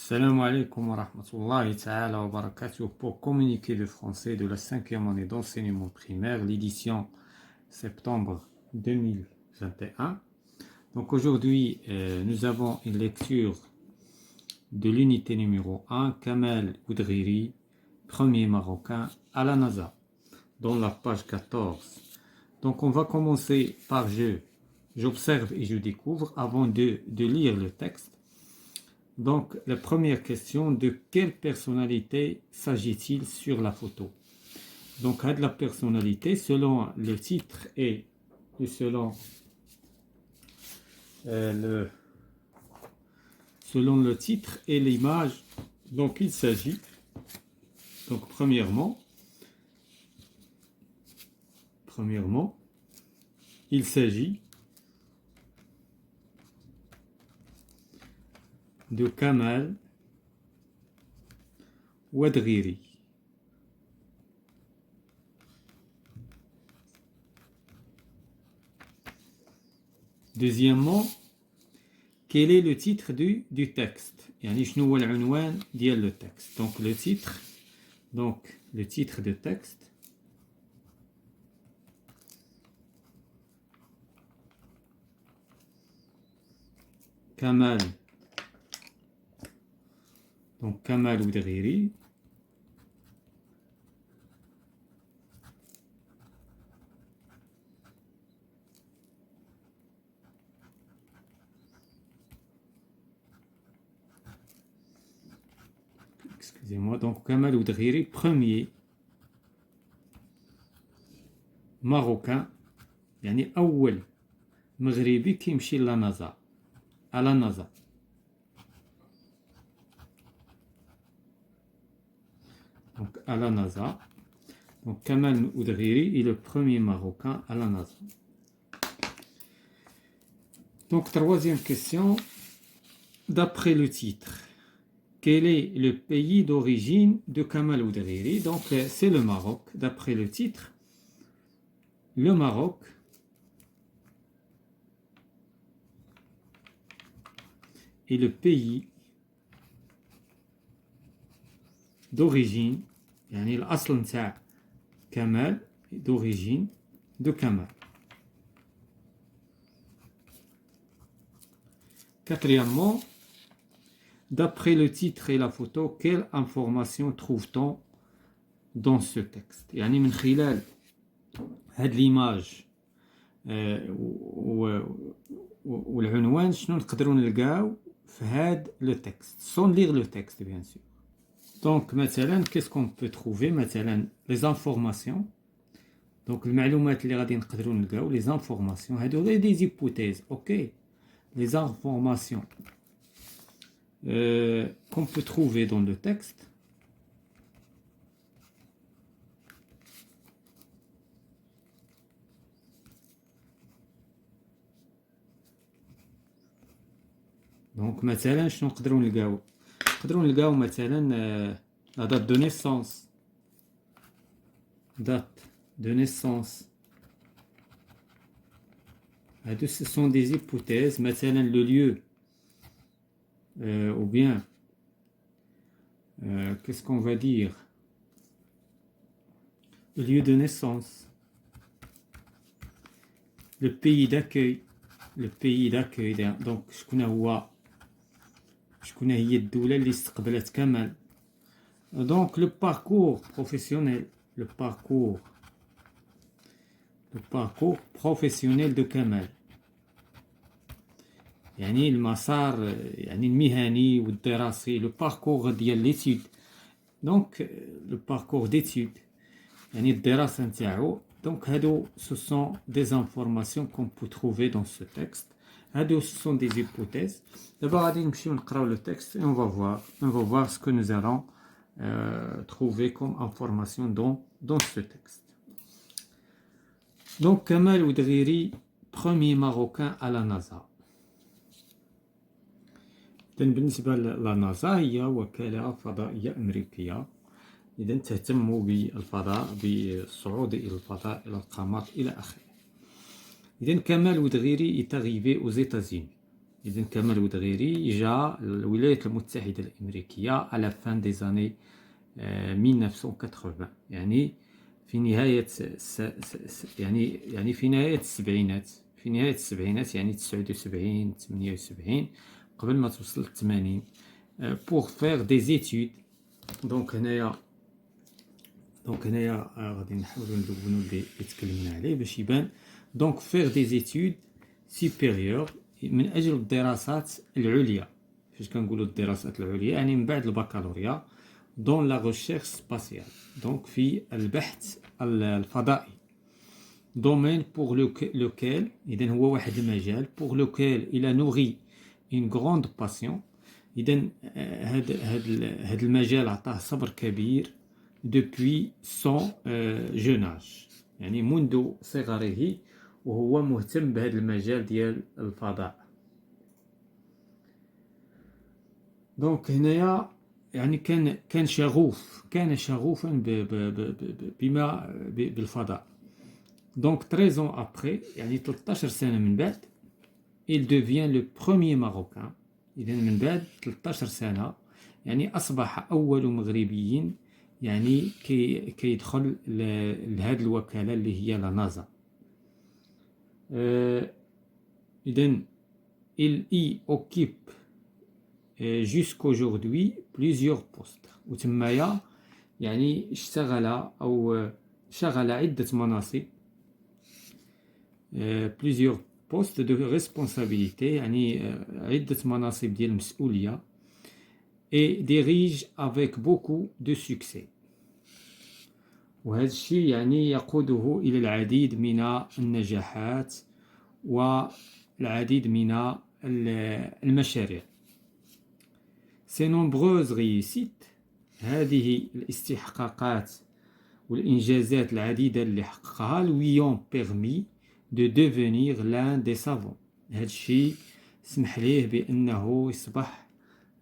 Salam alaikum wa rahmatullahi ta'ala wa barakatuh pour communiquer le français de la 5e année d'enseignement primaire, l'édition septembre 2021. Donc aujourd'hui, nous avons une lecture de l'unité numéro 1, Kamel Oudriri, premier marocain à la NASA, dans la page 14. Donc on va commencer par j'observe et je découvre avant de lire le texte. Donc, la première question, de quelle personnalité s'agit-il sur la photo? Donc, la personnalité, selon le titre et selon le titre et l'image, donc il s'agit, donc premièrement, il s'agit de Kamel Oudriri. Deuxièmement, quel est le titre du texte? يعني شنو هو العنوان ديال le texte. Donc le titre de texte. Kamel. Donc Kamel Oudriri. Excusez-moi, donc Kamel Oudriri, premier marocain, يعني أول مغربي كيمشي للنازا à la NASA. Donc à la NASA. Donc Kamel Oudriri est le premier marocain à la NASA. Donc troisième question, d'après le titre, quel est le pays d'origine de Kamel Oudriri? Donc c'est le Maroc, d'après le titre. Le Maroc est le pays d'origine, يعني الأصل نتاع كمال d'origine de Kamel. Quatrièmement, d'après le titre et la photo, quelle information trouve-t-on dans ce texte? يعني من خلال هاد l'image والعنوان شنو نقدروا نلقاو في هاد le texte, sans lire le texte bien sûr. Donc مثلا qu'est-ce qu'on peut trouver? مثلا les informations. Donc المعلومات اللي غادي نقدروا نلقاو les informations هادو غير des hypothèses, OK? Les informations qu'on peut trouver dans le texte. Donc مثلا شنو نقدروا نلقاو؟ نقدروا نلقاو مثلا la date de naissance. Date de naissance. Ce sont des hypothèses. مثلا le lieu ou bien qu'est-ce qu'on va dire? Le lieu de naissance. Le pays d'accueil. Le pays d'accueil. Donc شكون هي الدولة اللي استقبلت كمال. Donc le parcours professionnel. Le parcours professionnel de Kamel. يعني المسار يعني المهني والدراسي. Le parcours ديال l'étude. Donc le parcours d'études. يعني الدراسة نتاعو. Donc هادو ce sont des informations qu'on peut trouver dans ce texte. هادو ce sont des hypothèses. D'abord غادي نمشيو نقراو le texte et on va voir ce que nous allons trouver comme information dans ce texte. Donc Kamel Oudriri, premier marocain à la NASA. بالنسبة للناسا هي وكالة فضائية أمريكية إذا تهتم بالفضاء بالصعود إلى الفضاء إلى القمر إلى آخره. إذا كمال Oudriri est arrivé aux États-Unis. إذن كمال ودغيري جاء الولايات المتحدة الأمريكية على fin des années 1980 يعني في نهاية يعني في نهاية السبعينات يعني 79 78 قبل ما توصل 80 pour faire des études. دونك هنايا غادي نحاولوا ندونوا اللي تكلمنا عليه باش يبان. دونك faire des études supérieures من أجل الدراسات العليا. فاش كنقولوا الدراسات العليا يعني من بعد البكالوريا dans la recherche spatiale. دونك في البحث الفضائي. domaine pour lequel إذن هو واحد المجال pour lequel il a nourri une grande passion. إذن هاد المجال عطاه صبر كبير depuis son jeune âge يعني منذ صغره وهو مهتم بهذا المجال ديال الفضاء. دونك هنايا يعني كان شغوفا بما بالفضاء. دونك 13 ans après يعني 13 سنة من بعد il devient le premier marocain. إذا من بعد 13 سنة يعني أصبح أول مغربي يعني كيدخل لهذه الوكالة اللي هي لا نازا. إذن il y occupe jusqu'aujourd'hui plusieurs postes. وتمايا يعني اشتغل أو شغل عدة مناصب plusieurs postes de responsabilité يعني عدة مناصب ديال المسؤولية et dirige avec beaucoup de succès. وهذا الشيء يعني يقوده إلى العديد من النجاحات والعديد من المشاريع. Ces nombreuses réussites هذه الاستحقاقات والإنجازات العديدة اللي حققها lui ont permis de devenir l'un des savants. هذا الشيء سمح ليه بأنه يصبح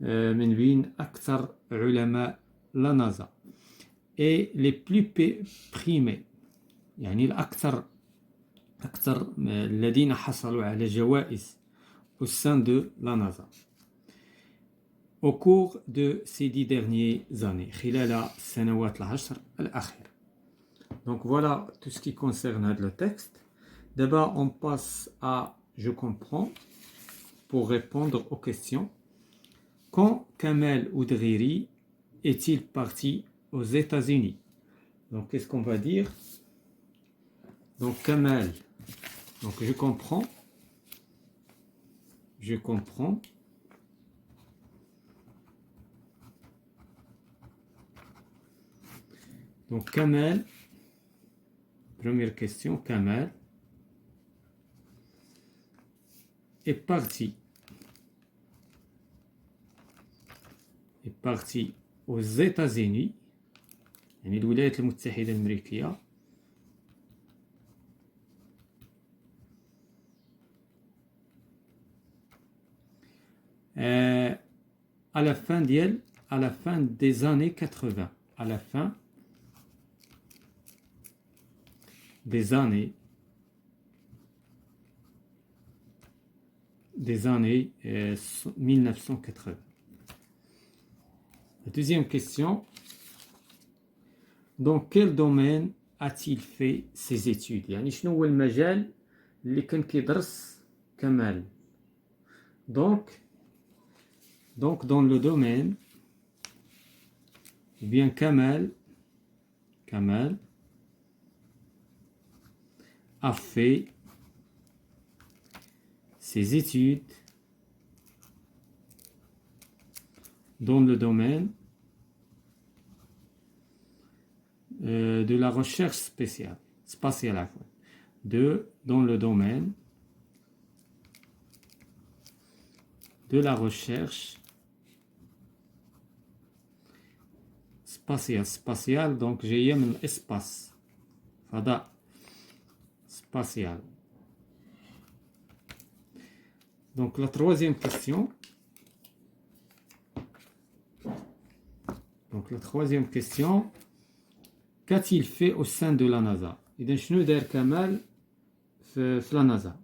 من بين أكثر علماء لا نازا et les plus primés يعني الأكثر الذين حصلوا على جوائز au sein de la NASA au cours de ces 10 dernières années خلال السنوات العشر الأخيرة. Donc voilà tout ce qui concerne le texte. D'abord on passe à je comprends pour répondre aux questions. Quand Kamel Oudghiri est-il parti aux États-Unis? Donc qu'est-ce qu'on va dire? Donc Kamel, donc je comprends. Donc Kamel, première question, Kamel est parti aux États-Unis يعني الولايات المتحدة الأمريكية à la fin des années 80 à la fin des années 1980. La deuxième question, dans quel domaine a-t-il fait ses études? يعني شنو هو المجال اللي كان كيدرس كمال؟ Donc dans le domaine, ou bien Kamal a fait ses études dans le domaine de la recherche spatiale dans le domaine de la recherche spatiale donc j'ai من espace فضاء spatial. Donc la troisième question. Qu'a-t-il fait au sein de la NASA? إذا شنو دار كمال في la NASA?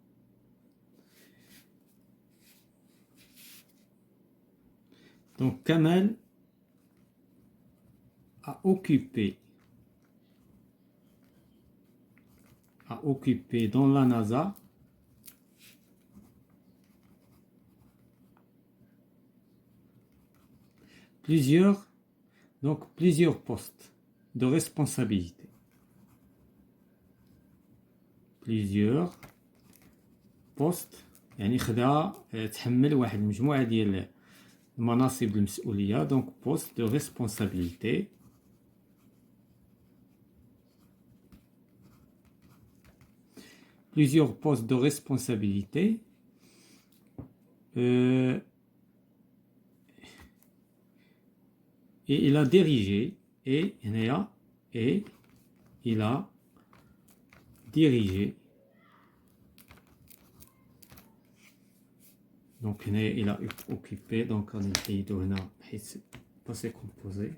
Donc Kamel a occupé dans la NASA plusieurs postes de responsabilité. Plusieurs postes يعني خدا تحمل واحد المجموعة ديال المناصب المسؤولية. Donc poste de responsabilité. Plusieurs postes de responsabilité. Et il a dirigé, et il a dirigé, donc il a occupé, donc on est passé composé,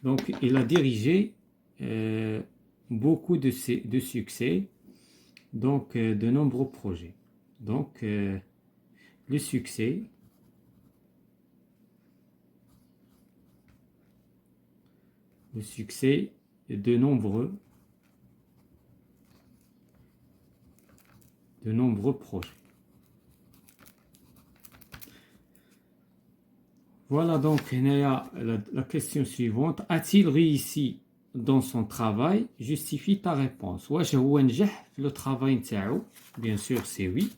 donc il a dirigé beaucoup de succès, donc de nombreux projets. Donc le succès de nombreux projets. Voilà, donc la question suivante. A-t-il réussi dans son travail? Justifie ta réponse. واش هو نجح في le travail نتاعو? Bien sûr, c'est oui.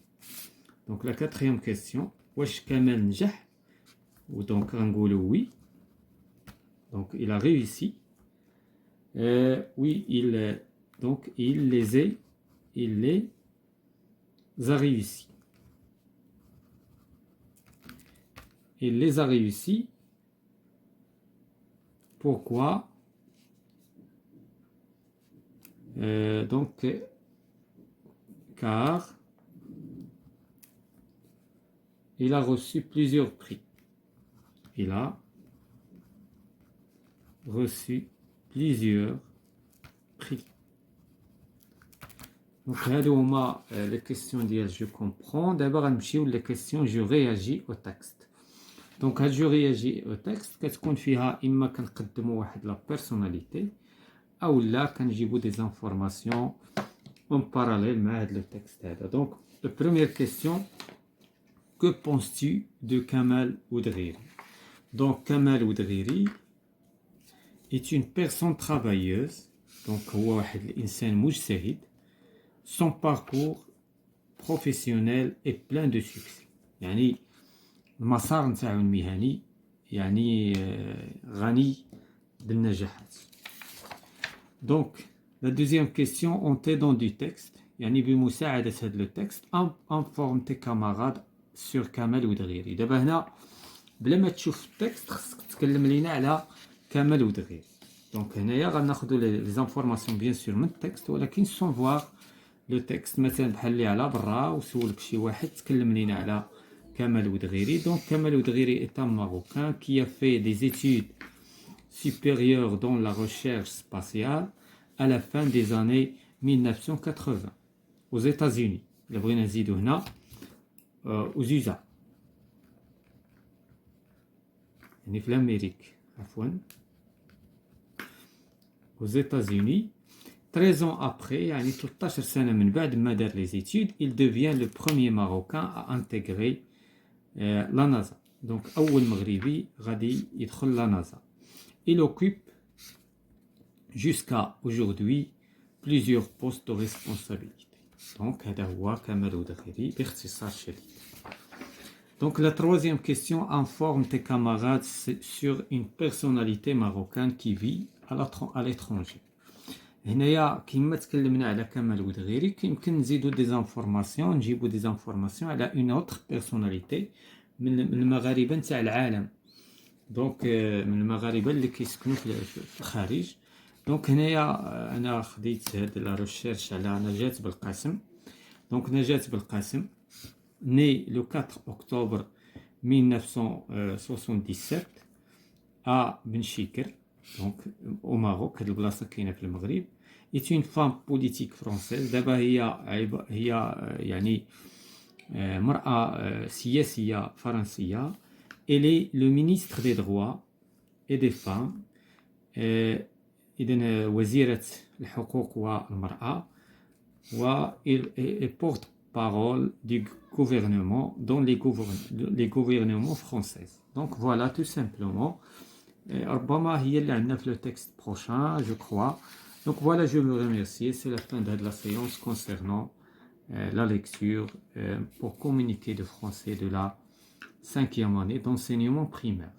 Donc la quatrième question. واش كمال نجح? Ou donc غنقولوا oui. Donc il a réussi. Oui, il les a réussi. Il les a réussi. Pourquoi? Donc car il a reçu plusieurs prix. Il a reçu plusieurs prix. Donc هادو هما les questions ديال je comprends. D'abord غنمشيو les questions je réagis au texte. Donc هاد je réagis au texte كتكون فيها إما كنقدموا واحد لا personnalité أو لا كنجيبوا des informations en parallèle مع هاد le texte هذا. Donc la première question, que penses-tu de Kamal Oudghiri? Donc Kamal Oudghiri est une personne travailleuse. Donc هو واحد الإنسان مجتهد. Son parcours professionnel est plein de succès. يعني المسار نتاعو المهني يعني غني بالنجاحات. Donc la deuxième question, on t'aidant du texte يعني بمساعدة هذا le texte informe tes camarades sur Kamal Oudghiri. دابا هنا بلا ما تشوف التكست خصك تتكلم لينا على كمال ودغيري. دونك هنايا غناخذوا لي زانفورماسيون بيان سور من التكست ولكن سون فوار لو تكست. مثلا بحال اللي على برا وسولك شي واحد تكلم لينا على كمال ودغيري. دونك كمال ودغيري est un Marocain qui a fait des études supérieures dans la recherche spatiale à la fin des années 1980 aux États-Unis. اللي بغينا نزيدو هنا aux USA يعني في l'Amérique عفوا aux États-Unis. 13 ans après يعني 13 سنة من بعد ما دار les études, il devient le premier Marocain à intégrer la NASA. Donc أول مغربي غادي يدخل la NASA. Il occupe jusqu'à aujourd'hui plusieurs postes de responsabilité. Donc هذا هو كمال ودغيري باختصار شديد. Donc la troisième question, informe tes camarades sur une personnalité marocaine qui vit à l'étranger. هنايا كيما تكلمنا على كمال ودغيري كيمكن نزيدو دي زانفورماسيون نجيبو دي زانفورماسيون على اون اوتر بيرسوناليتي من المغاربه نتاع العالم. دونك من المغاربه اللي كيسكنوا في الخارج. دونك هنايا انا خديت هاد لا ريشيرش على نجاة بالقاسم. دونك نجاة بالقاسم né le 4 octobre 1977 à Ben Chikr, donc au Maroc, هاد البلاصة كاينة في المغرب. est une femme politique française. دابا هي يعني مرأة سياسية فرنسية. Elle est le ministre des droits et des femmes. إذن وزيرة الحقوق والمرأة. et porte-parole du gouvernement dans les gouvernements français. Donc voilà tout simplement. ربما هي اللي عندنا في le texte prochain, je crois. Donc voilà, je vous remercie. C'est la fin de la séance concernant la lecture pour communiquer de français de la 5e année d'enseignement primaire.